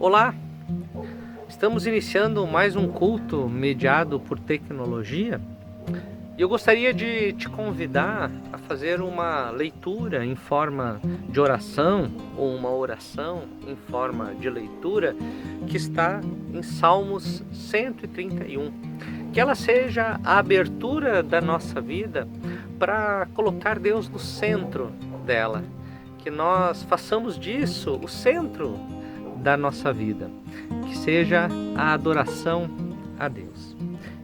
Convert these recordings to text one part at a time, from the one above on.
Olá, estamos iniciando mais um culto mediado por tecnologia e eu gostaria de te convidar a fazer uma leitura em forma de oração ou uma oração em forma de leitura que está em Salmos 131. Que ela seja a abertura da nossa vida para colocar Deus no centro dela. Que nós façamos disso o centro da nossa vida, que seja a adoração a Deus.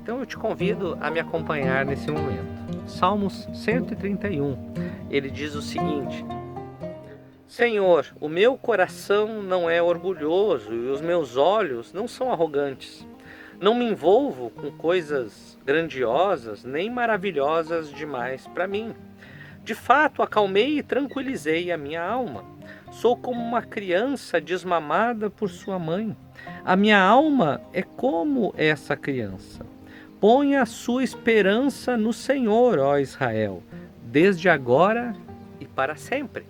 Então eu te convido a me acompanhar nesse momento. Salmos 131, ele diz o seguinte: Senhor, o meu coração não é orgulhoso e os meus olhos não são arrogantes. Não me envolvo com coisas grandiosas nem maravilhosas demais para mim. De fato, acalmei e tranquilizei a minha alma. Sou como uma criança desmamada por sua mãe. A minha alma é como essa criança. Ponha a sua esperança no Senhor, ó Israel, desde agora e para sempre.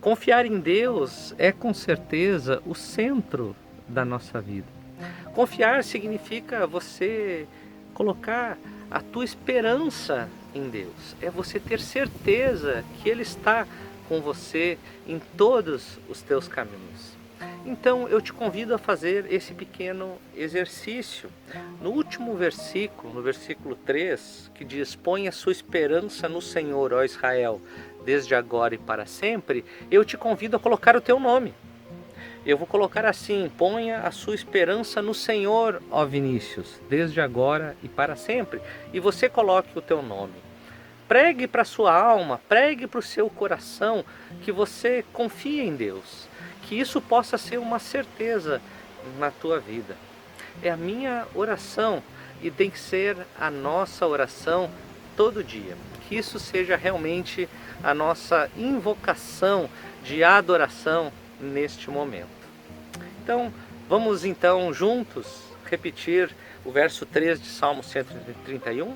Confiar em Deus é com certeza o centro da nossa vida. Confiar significa você colocar a tua esperança em Deus. É você ter certeza que Ele está com você em todos os teus caminhos. Então eu te convido a fazer esse pequeno exercício. No último versículo, no versículo 3, que diz: Põe a sua esperança no Senhor, ó Israel, desde agora e para sempre, eu te convido a colocar o teu nome. Eu vou colocar assim: ponha a sua esperança no Senhor, ó Vinícius, desde agora e para sempre. E você coloque o teu nome. Pregue para a sua alma, pregue para o seu coração que você confia em Deus. Que isso possa ser uma certeza na tua vida. É a minha oração e tem que ser a nossa oração todo dia. Que isso seja realmente a nossa invocação de adoração neste momento. Então, vamos então juntos repetir o verso 3 de Salmo 131.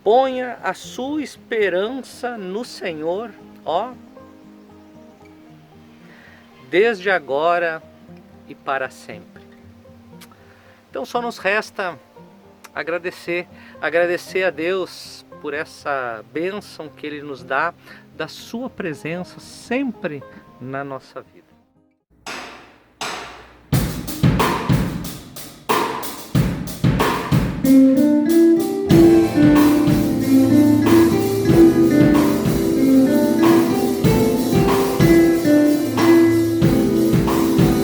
Ponha a sua esperança no Senhor, ó, desde agora e para sempre. Então só nos resta agradecer a Deus por essa bênção que Ele nos dá, da sua presença sempre na nossa vida.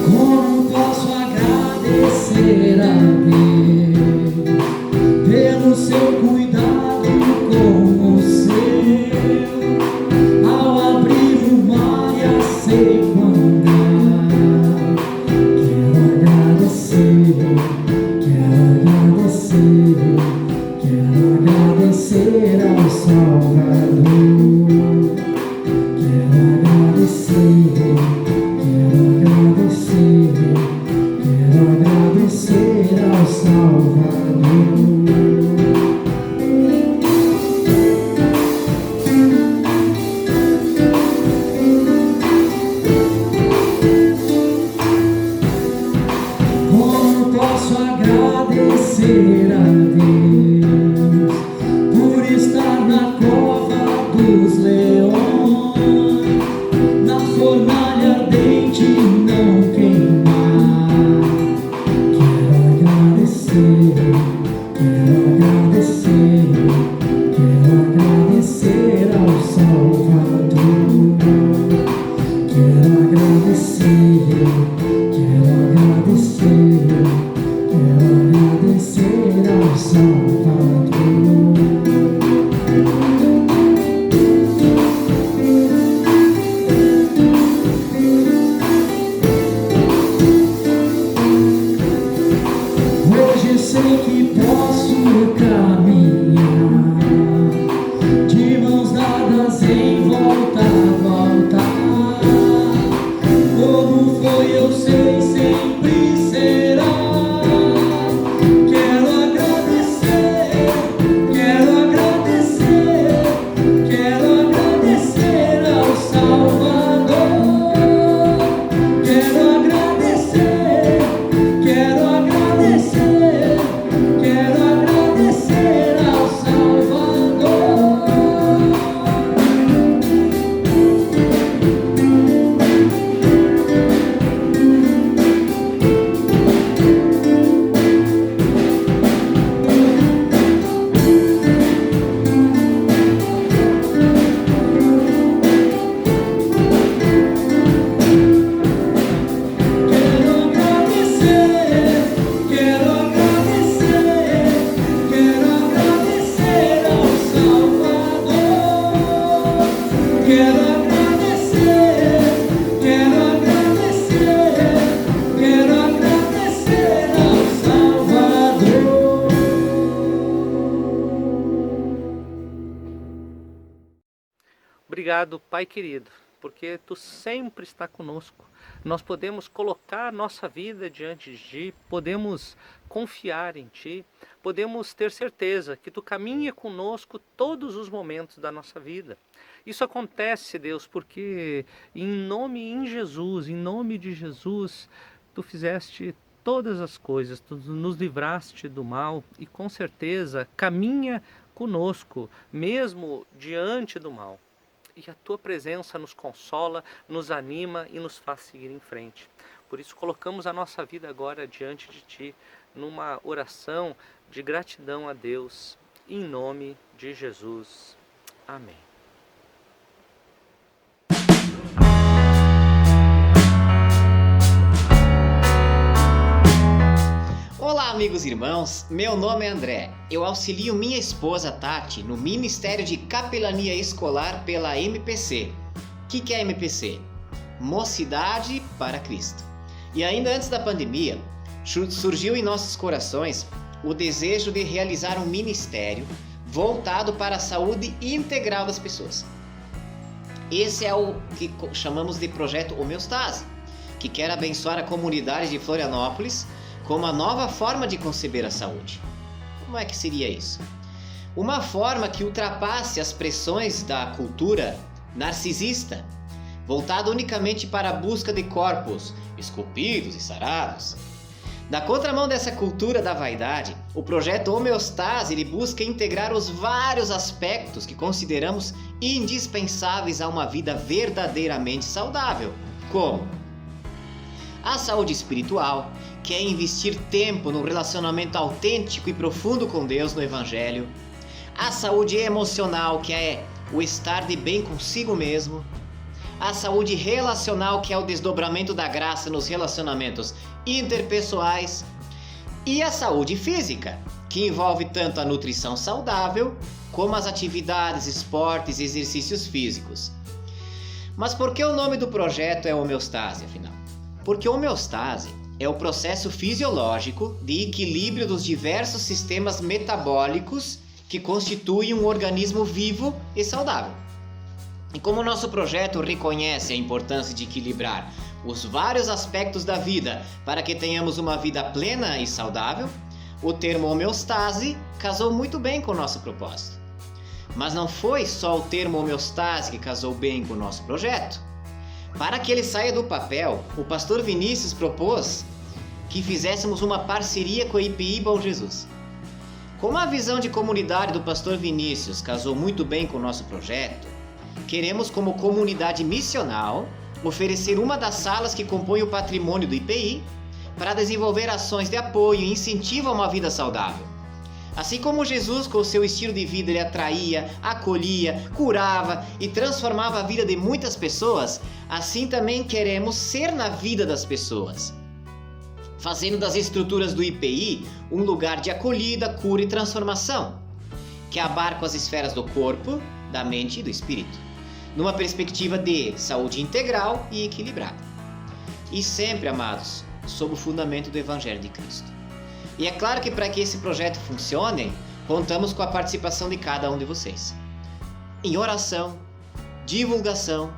Como posso agradecer a Deus pelo seu cuidado com o seu, ao abrir o mar e a seco andar? Quero agradecer, quero agradecer. Obrigado, Pai querido, porque Tu sempre está conosco. Nós podemos colocar nossa vida diante de Ti, podemos confiar em Ti, podemos ter certeza que Tu caminha conosco todos os momentos da nossa vida. Isso acontece, Deus, porque em nome de Jesus, Tu fizeste todas as coisas, Tu nos livraste do mal e com certeza caminha conosco, mesmo diante do mal. E a Tua presença nos consola, nos anima e nos faz seguir em frente. Por isso colocamos a nossa vida agora diante de Ti, numa oração de gratidão a Deus, em nome de Jesus. Amém. Olá, amigos e irmãos, meu nome é André. Eu auxilio minha esposa Tati no Ministério de Capelania Escolar pela MPC. O que é MPC? Mocidade para Cristo. E ainda antes da pandemia, surgiu em nossos corações o desejo de realizar um ministério voltado para a saúde integral das pessoas. Esse é o que chamamos de Projeto Homeostase, que quer abençoar a comunidade de Florianópolis com uma nova forma de conceber a saúde. Como é que seria isso? Uma forma que ultrapasse as pressões da cultura narcisista, voltada unicamente para a busca de corpos esculpidos e sarados. Na contramão dessa cultura da vaidade, o projeto Homeostase ele busca integrar os vários aspectos que consideramos indispensáveis a uma vida verdadeiramente saudável, como a saúde espiritual, que é investir tempo no relacionamento autêntico e profundo com Deus no Evangelho. A saúde emocional, que é o estar de bem consigo mesmo. A saúde relacional, que é o desdobramento da graça nos relacionamentos interpessoais. E a saúde física, que envolve tanto a nutrição saudável, como as atividades, esportes e exercícios físicos. Mas por que o nome do projeto é homeostase, afinal? Porque homeostase é o processo fisiológico de equilíbrio dos diversos sistemas metabólicos que constituem um organismo vivo e saudável. E como o nosso projeto reconhece a importância de equilibrar os vários aspectos da vida para que tenhamos uma vida plena e saudável, o termo homeostase casou muito bem com o nosso propósito. Mas não foi só o termo homeostase que casou bem com o nosso projeto. Para que ele saia do papel, o pastor Vinícius propôs que fizéssemos uma parceria com a IPI Bom Jesus. Como a visão de comunidade do pastor Vinícius casou muito bem com o nosso projeto, queremos, como comunidade missional, oferecer uma das salas que compõem o patrimônio do IPI para desenvolver ações de apoio e incentivo a uma vida saudável. Assim como Jesus, com o seu estilo de vida, ele atraía, acolhia, curava e transformava a vida de muitas pessoas, assim também queremos ser na vida das pessoas, fazendo das estruturas do IPI um lugar de acolhida, cura e transformação, que abarca as esferas do corpo, da mente e do espírito, numa perspectiva de saúde integral e equilibrada. E sempre, amados, sob o fundamento do Evangelho de Cristo. E é claro que para que esse projeto funcione, contamos com a participação de cada um de vocês. Em oração, divulgação,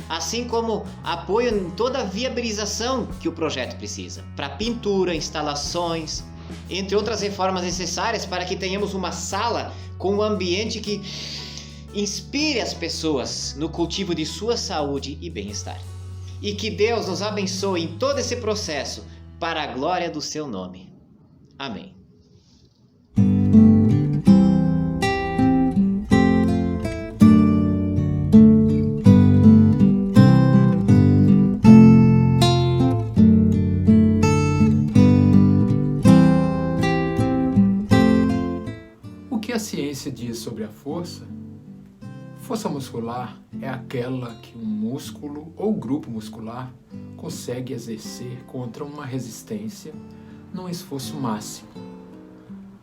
assim como apoio em toda a viabilização que o projeto precisa, para pintura, instalações, entre outras reformas necessárias para que tenhamos uma sala com um ambiente que inspire as pessoas no cultivo de sua saúde e bem-estar. E que Deus nos abençoe em todo esse processo para a glória do seu nome. Amém. O que a ciência diz sobre a força? Força muscular é aquela que um músculo ou grupo muscular consegue exercer contra uma resistência num esforço máximo.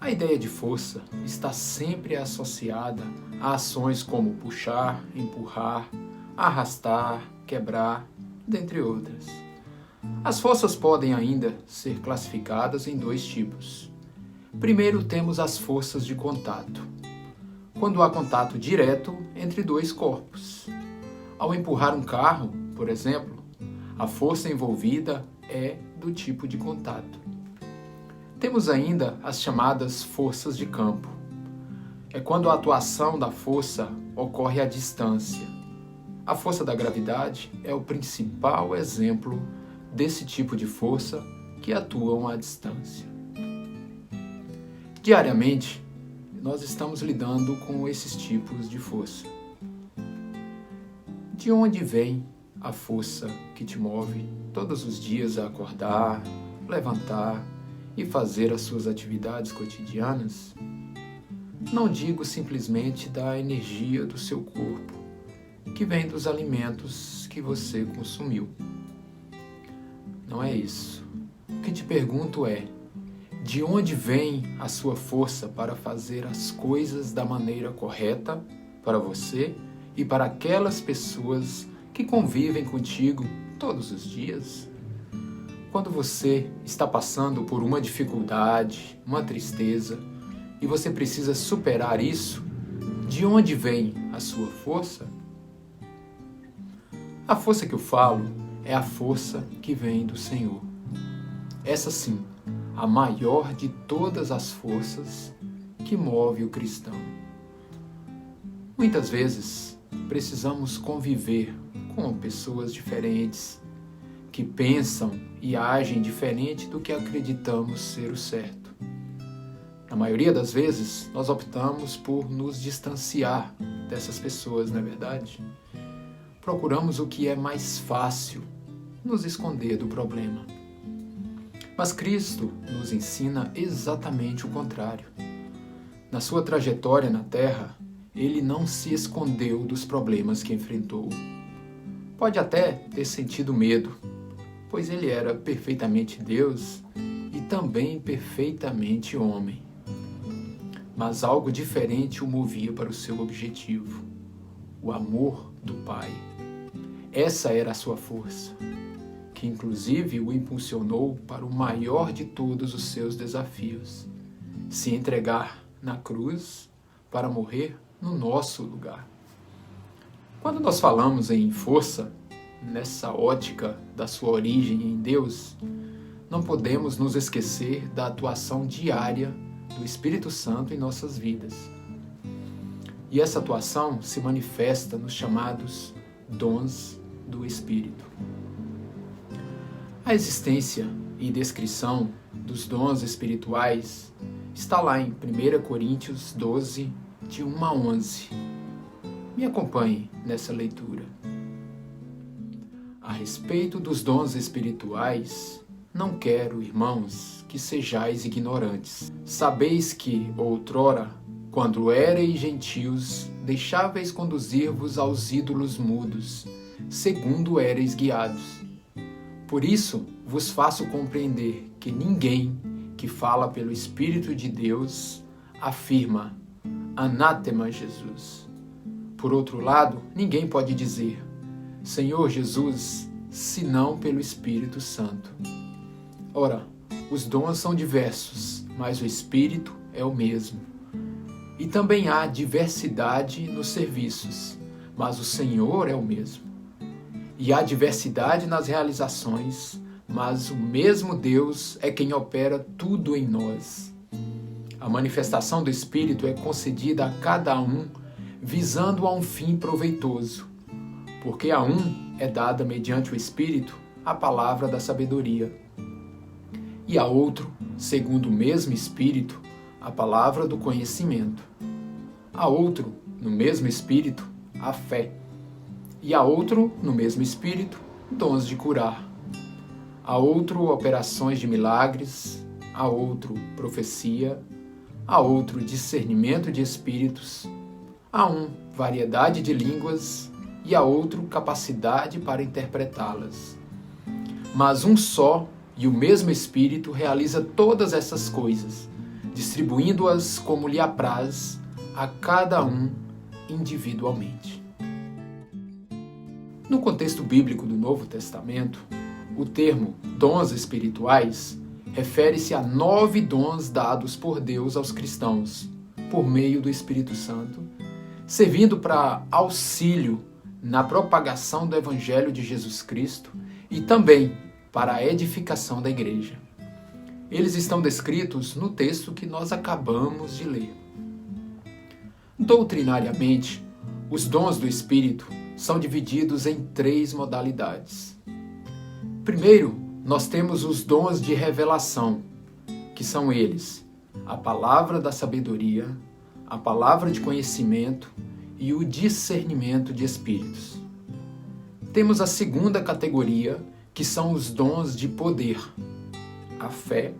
A ideia de força está sempre associada a ações como puxar, empurrar, arrastar, quebrar, dentre outras. As forças podem ainda ser classificadas em dois tipos. Primeiro temos as forças de contato, quando há contato direto entre dois corpos. Ao empurrar um carro, por exemplo, a força envolvida é do tipo de contato. Temos ainda as chamadas forças de campo. É quando a atuação da força ocorre à distância. A força da gravidade é o principal exemplo desse tipo de força que atuam à distância. Diariamente, nós estamos lidando com esses tipos de força. De onde vem a força que te move todos os dias a acordar, levantar e fazer as suas atividades cotidianas? Não digo simplesmente da energia do seu corpo, que vem dos alimentos que você consumiu. Não é isso. O que te pergunto é: de onde vem a sua força para fazer as coisas da maneira correta para você e para aquelas pessoas que convivem contigo todos os dias? Quando você está passando por uma dificuldade, uma tristeza, e você precisa superar isso, de onde vem a sua força? A força que eu falo é a força que vem do Senhor. Essa sim, a maior de todas as forças que move o cristão. Muitas vezes precisamos conviver com pessoas diferentes, que pensam e agem diferente do que acreditamos ser o certo. Na maioria das vezes, nós optamos por nos distanciar dessas pessoas, não é verdade? Procuramos o que é mais fácil, nos esconder do problema. Mas Cristo nos ensina exatamente o contrário. Na sua trajetória na Terra, ele não se escondeu dos problemas que enfrentou. Pode até ter sentido medo, pois ele era perfeitamente Deus e também perfeitamente homem. Mas algo diferente o movia para o seu objetivo: o amor do Pai. Essa era a sua força, que inclusive o impulsionou para o maior de todos os seus desafios: se entregar na cruz para morrer no nosso lugar. Quando nós falamos em força, nessa ótica da sua origem em Deus, não podemos nos esquecer da atuação diária do Espírito Santo em nossas vidas. E essa atuação se manifesta nos chamados dons do Espírito. A existência e descrição dos dons espirituais está lá em 1 Coríntios 12, de 1 a 11. Me acompanhe nessa leitura. A respeito dos dons espirituais, não quero, irmãos, que sejais ignorantes. Sabeis que, outrora, quando éreis gentios, deixáveis conduzir-vos aos ídolos mudos, segundo éreis guiados. Por isso vos faço compreender que ninguém que fala pelo Espírito de Deus afirma: anátema Jesus. Por outro lado, ninguém pode dizer: Senhor Jesus, senão pelo Espírito Santo. Ora, os dons são diversos, mas o Espírito é o mesmo. E também há diversidade nos serviços, mas o Senhor é o mesmo. E há diversidade nas realizações, mas o mesmo Deus é quem opera tudo em nós. A manifestação do Espírito é concedida a cada um, visando a um fim proveitoso, porque a um é dada mediante o Espírito a palavra da sabedoria, e a outro, segundo o mesmo Espírito, a palavra do conhecimento, a outro, no mesmo Espírito, a fé, e a outro, no mesmo Espírito, dons de curar, a outro, operações de milagres, a outro, profecia, a outro, discernimento de espíritos, a um, variedade de línguas, e a outro, capacidade para interpretá-las. Mas um só e o mesmo Espírito realiza todas essas coisas, distribuindo-as como lhe apraz a cada um individualmente. No contexto bíblico do Novo Testamento, o termo dons espirituais refere-se a 9 dons dados por Deus aos cristãos, por meio do Espírito Santo, servindo para auxílio na propagação do Evangelho de Jesus Cristo e também para a edificação da igreja. Eles estão descritos no texto que nós acabamos de ler. Doutrinariamente, os dons do Espírito são divididos em 3 modalidades. Primeiro, nós temos os dons de revelação, que são eles: a palavra da sabedoria, a palavra de conhecimento e o discernimento de espíritos. Temos a segunda categoria, que são os dons de poder, a fé,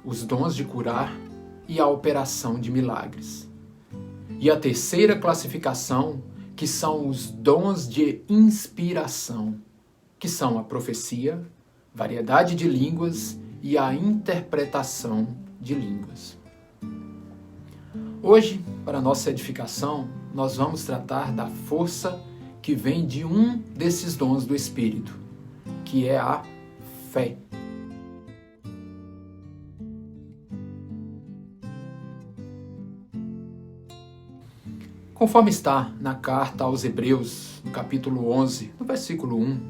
os dons de curar e a operação de milagres. E a terceira classificação, que são os dons de inspiração, que são a profecia, variedade de línguas e a interpretação de línguas. Hoje, para nossa edificação, nós vamos tratar da força que vem de um desses dons do Espírito, que é a fé. Conforme está na carta aos Hebreus, no capítulo 11, no versículo 1,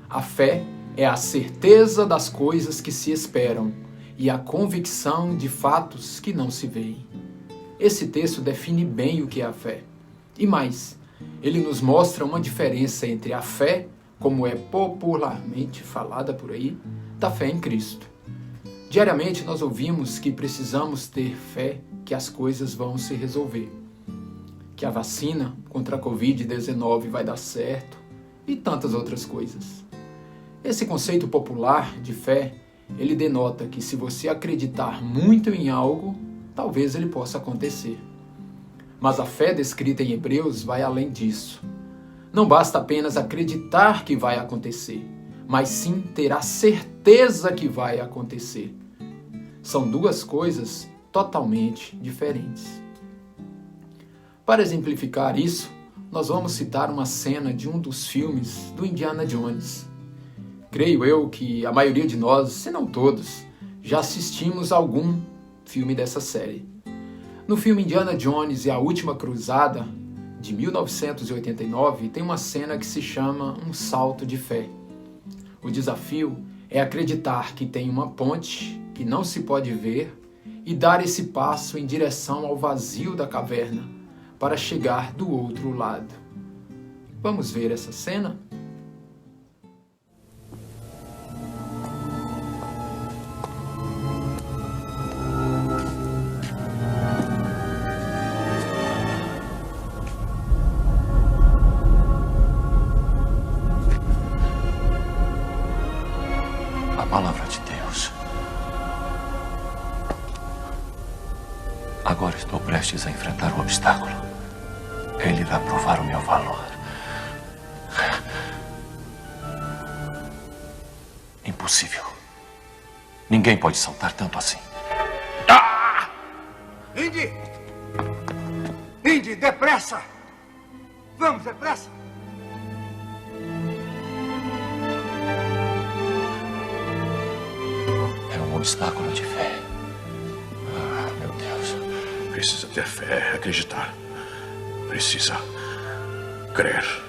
a fé é a certeza das coisas que se esperam e a convicção de fatos que não se veem. Esse texto define bem o que é a fé. E mais, ele nos mostra uma diferença entre a fé, como é popularmente falada por aí, da fé em Cristo. Diariamente nós ouvimos que precisamos ter fé que as coisas vão se resolver, que a vacina contra a Covid-19 vai dar certo e tantas outras coisas. Esse conceito popular de fé, ele denota que se você acreditar muito em algo, talvez ele possa acontecer. Mas a fé descrita em Hebreus vai além disso. Não basta apenas acreditar que vai acontecer, mas sim ter a certeza que vai acontecer. São 2 coisas totalmente diferentes. Para exemplificar isso, nós vamos citar uma cena de um dos filmes do Indiana Jones. Creio eu que a maioria de nós, se não todos, já assistimos a algum filme dessa série. No filme Indiana Jones e a Última Cruzada, de 1989, tem uma cena que se chama Um Salto de Fé. O desafio é acreditar que tem uma ponte que não se pode ver e dar esse passo em direção ao vazio da caverna para chegar do outro lado. Vamos ver essa cena? A palavra de Deus. Agora estou prestes a enfrentar o obstáculo. Ele vai provar o meu valor. Impossível. Ninguém pode saltar tanto assim. Ah! Indy! Indy, depressa! Vamos, depressa! É um obstáculo de fé. Ah, meu Deus. Precisa ter fé, acreditar. Precisa crer.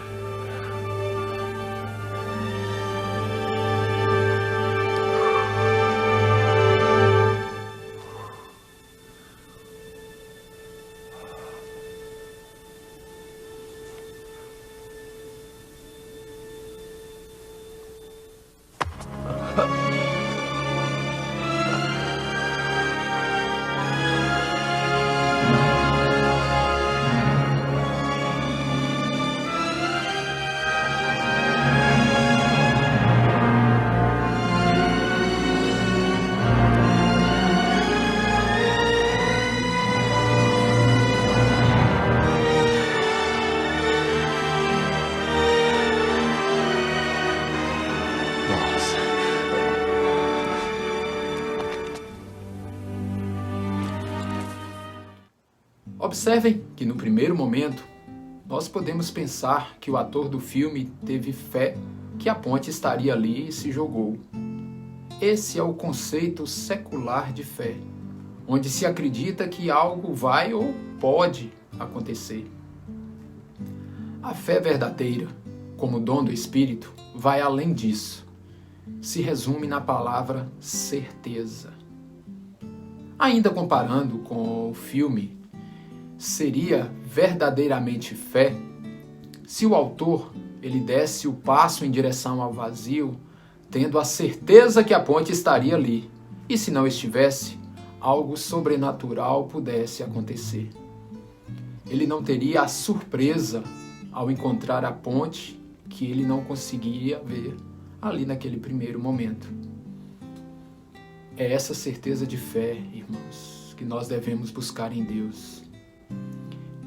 Observem que no primeiro momento, nós podemos pensar que o ator do filme teve fé que a ponte estaria ali e se jogou. Esse é o conceito secular de fé, onde se acredita que algo vai ou pode acontecer. A fé verdadeira, como dom do Espírito, vai além disso. Se resume na palavra certeza. Ainda comparando com o filme, seria verdadeiramente fé se o autor ele desse o passo em direção ao vazio, tendo a certeza que a ponte estaria ali, e se não estivesse, algo sobrenatural pudesse acontecer. Ele não teria a surpresa ao encontrar a ponte que ele não conseguia ver ali naquele primeiro momento. É essa certeza de fé, irmãos, que nós devemos buscar em Deus.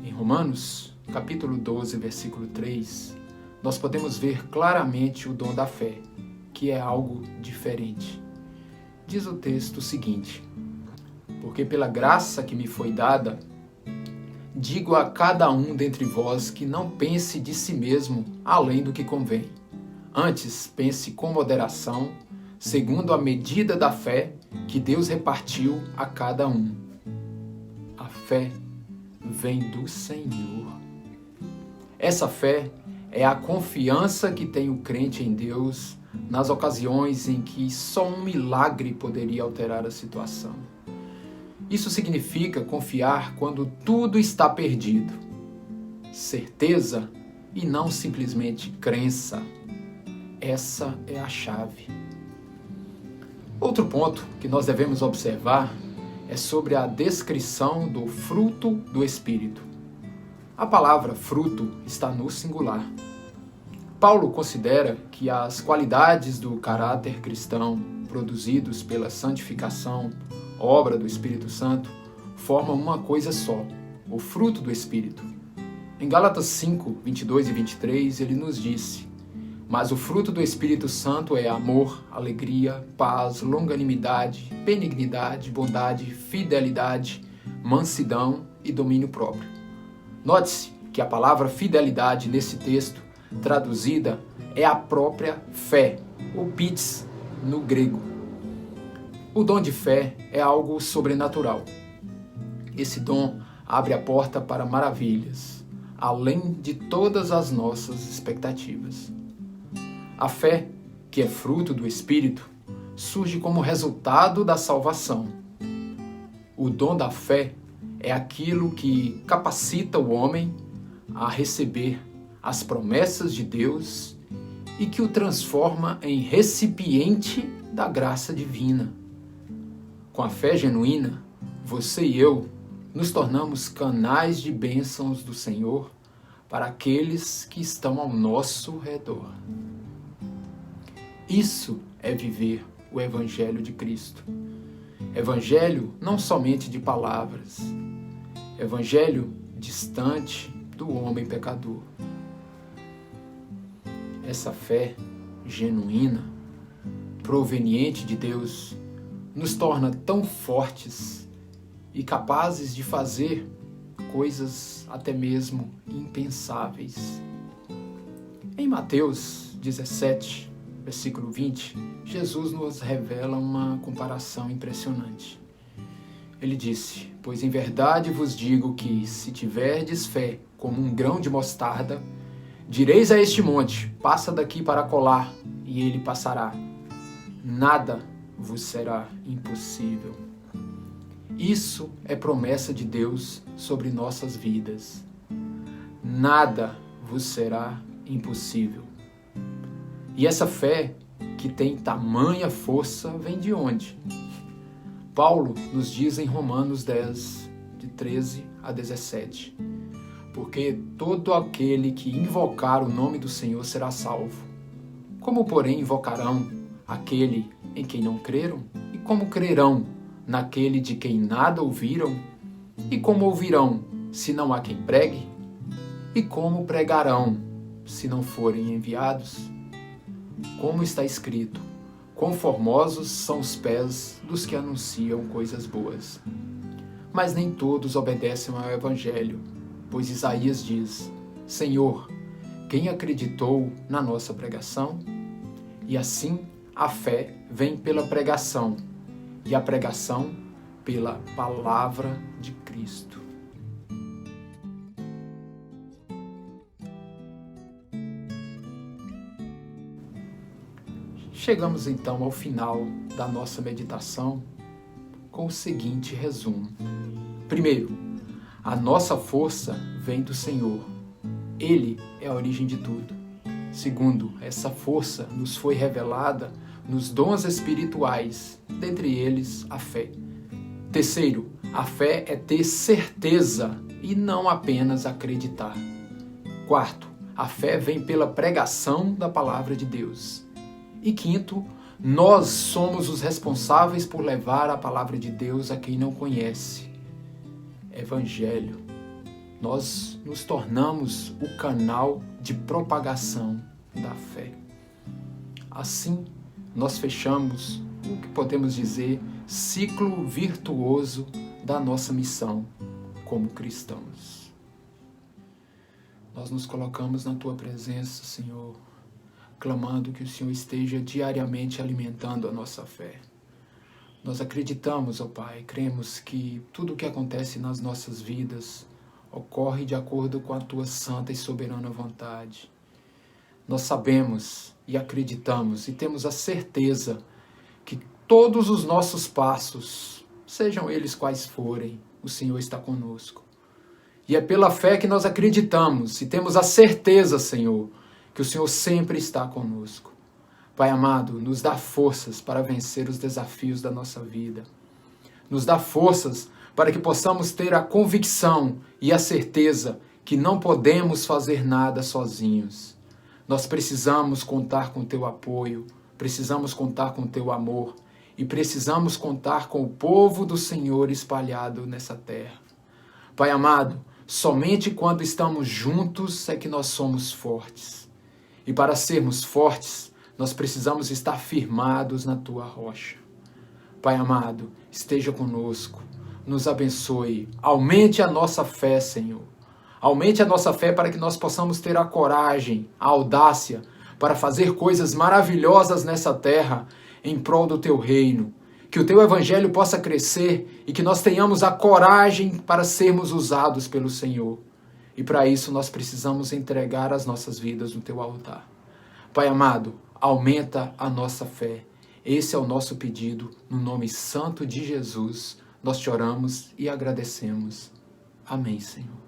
Em Romanos, capítulo 12, versículo 3, nós podemos ver claramente o dom da fé, que é algo diferente. Diz o texto o seguinte: porque pela graça que me foi dada, digo a cada um dentre vós que não pense de si mesmo além do que convém. Antes, pense com moderação, segundo a medida da fé que Deus repartiu a cada um. A fé vem do Senhor. Essa fé é a confiança que tem o crente em Deus nas ocasiões em que só um milagre poderia alterar a situação. Isso significa confiar quando tudo está perdido. Certeza e não simplesmente crença. Essa é a chave. Outro ponto que nós devemos observar é sobre a descrição do fruto do Espírito. A palavra fruto está no singular. Paulo considera que as qualidades do caráter cristão produzidos pela santificação, obra do Espírito Santo, formam uma coisa só, o fruto do Espírito. Em Gálatas 5, 22 e 23, ele nos disse: mas o fruto do Espírito Santo é amor, alegria, paz, longanimidade, benignidade, bondade, fidelidade, mansidão e domínio próprio. Note-se que a palavra fidelidade nesse texto, traduzida, é a própria fé, o pits no grego. O dom de fé é algo sobrenatural. Esse dom abre a porta para maravilhas, além de todas as nossas expectativas. A fé, que é fruto do Espírito, surge como resultado da salvação. O dom da fé é aquilo que capacita o homem a receber as promessas de Deus e que o transforma em recipiente da graça divina. Com a fé genuína, você e eu nos tornamos canais de bênçãos do Senhor para aqueles que estão ao nosso redor. Isso é viver o Evangelho de Cristo. Evangelho não somente de palavras. Evangelho distante do homem pecador. Essa fé genuína, proveniente de Deus, nos torna tão fortes e capazes de fazer coisas até mesmo impensáveis. Em Mateus 17, versículo 20, Jesus nos revela uma comparação impressionante. Ele disse: pois em verdade vos digo que, se tiverdes fé como um grão de mostarda, direis a este monte: passa daqui para acolá, e ele passará. Nada vos será impossível. Isso é promessa de Deus sobre nossas vidas. Nada vos será impossível. E essa fé, que tem tamanha força, vem de onde? Paulo nos diz em Romanos 10, de 13 a 17: porque todo aquele que invocar o nome do Senhor será salvo. Como, porém, invocarão aquele em quem não creram? E como crerão naquele de quem nada ouviram? E como ouvirão, se não há quem pregue? E como pregarão, se não forem enviados? Como está escrito: quão formosos são os pés dos que anunciam coisas boas. Mas nem todos obedecem ao Evangelho, pois Isaías diz: Senhor, quem acreditou na nossa pregação? E assim a fé vem pela pregação, e a pregação pela palavra de Cristo. chegamos então ao final da nossa meditação com o seguinte resumo. Primeiro, a nossa força vem do Senhor. Ele é a origem de tudo. Segundo, essa força nos foi revelada nos dons espirituais, dentre eles a fé. Terceiro, a fé é ter certeza e não apenas acreditar. Quarto, a fé vem pela pregação da palavra de Deus. E quinto, nós somos os responsáveis por levar a palavra de Deus a quem não conhece. Evangelho. Nós nos tornamos o canal de propagação da fé. Assim, nós fechamos o que podemos dizer ciclo virtuoso da nossa missão como cristãos. Nós nos colocamos na Tua presença, Senhor, clamando que o Senhor esteja diariamente alimentando a nossa fé. Nós acreditamos, ó Pai, cremos que tudo o que acontece nas nossas vidas ocorre de acordo com a Tua santa e soberana vontade. Nós sabemos e acreditamos e temos a certeza que todos os nossos passos, sejam eles quais forem, o Senhor está conosco. E é pela fé que nós acreditamos e temos a certeza, Senhor, que o Senhor sempre está conosco. Pai amado, nos dá forças para vencer os desafios da nossa vida. Nos dá forças para que possamos ter a convicção e a certeza que não podemos fazer nada sozinhos. Nós precisamos contar com o Teu apoio, precisamos contar com o Teu amor e precisamos contar com o povo do Senhor espalhado nessa terra. Pai amado, somente quando estamos juntos é que nós somos fortes. E para sermos fortes, nós precisamos estar firmados na Tua rocha. Pai amado, esteja conosco, nos abençoe, aumente a nossa fé, Senhor. Aumente a nossa fé para que nós possamos ter a coragem, a audácia para fazer coisas maravilhosas nessa terra em prol do Teu reino. Que o Teu evangelho possa crescer e que nós tenhamos a coragem para sermos usados pelo Senhor. E para isso nós precisamos entregar as nossas vidas no Teu altar. Pai amado, aumenta a nossa fé. Esse é o nosso pedido, no nome santo de Jesus. Nós te oramos e agradecemos. Amém, Senhor.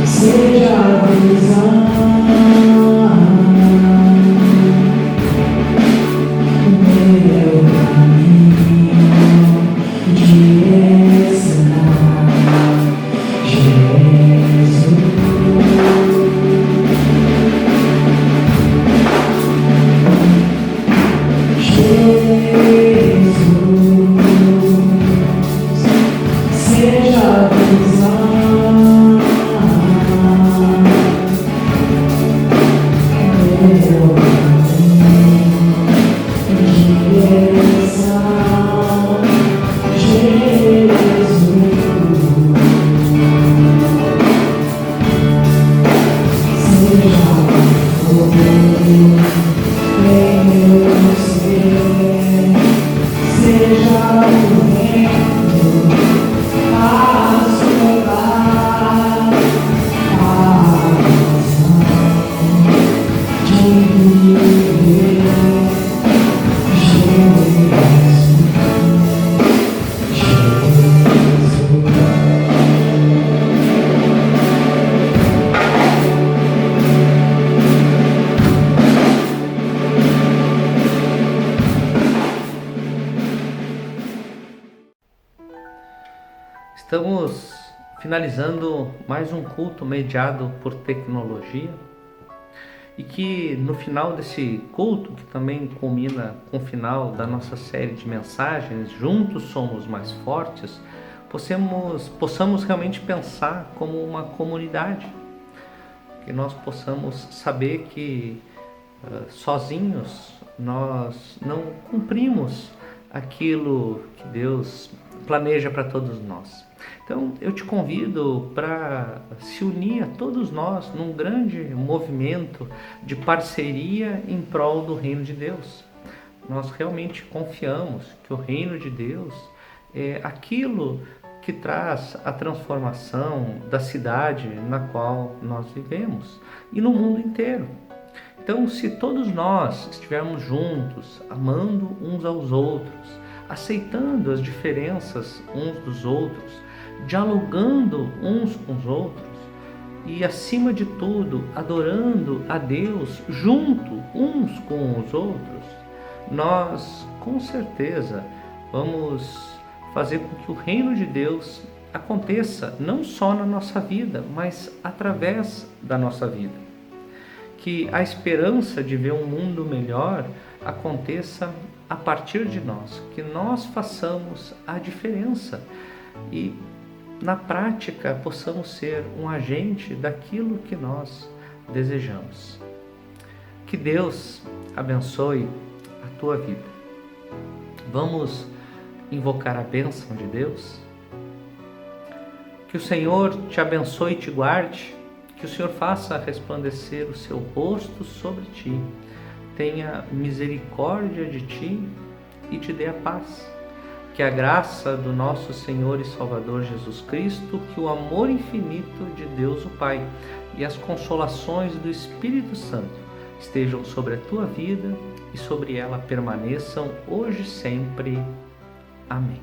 seja a visão. Estamos finalizando mais um culto mediado por tecnologia e que no final desse culto, que também culmina com o final da nossa série de mensagens, Juntos Somos Mais Fortes, possamos realmente pensar como uma comunidade, que nós possamos saber que sozinhos nós não cumprimos aquilo que Deus planeja para todos nós. Então eu te convido para se unir a todos nós num grande movimento de parceria em prol do reino de Deus. Nós realmente confiamos que o reino de Deus é aquilo que traz a transformação da cidade na qual nós vivemos e no mundo inteiro. Então, se todos nós estivermos juntos, amando uns aos outros, aceitando as diferenças uns dos outros, dialogando uns com os outros e, acima de tudo, adorando a Deus junto uns com os outros, nós, com certeza, vamos fazer com que o reino de Deus aconteça não só na nossa vida, mas através da nossa vida. Que a esperança de ver um mundo melhor aconteça a partir de nós, que nós façamos a diferença e, na prática, possamos ser um agente daquilo que nós desejamos. Que Deus abençoe a tua vida. Vamos invocar a bênção de Deus? Que o Senhor te abençoe e te guarde, que o Senhor faça resplandecer o seu rosto sobre ti, tenha misericórdia de ti e te dê a paz. Que a graça do nosso Senhor e Salvador Jesus Cristo, que o amor infinito de Deus o Pai e as consolações do Espírito Santo estejam sobre a tua vida e sobre ela permaneçam hoje e sempre. Amém.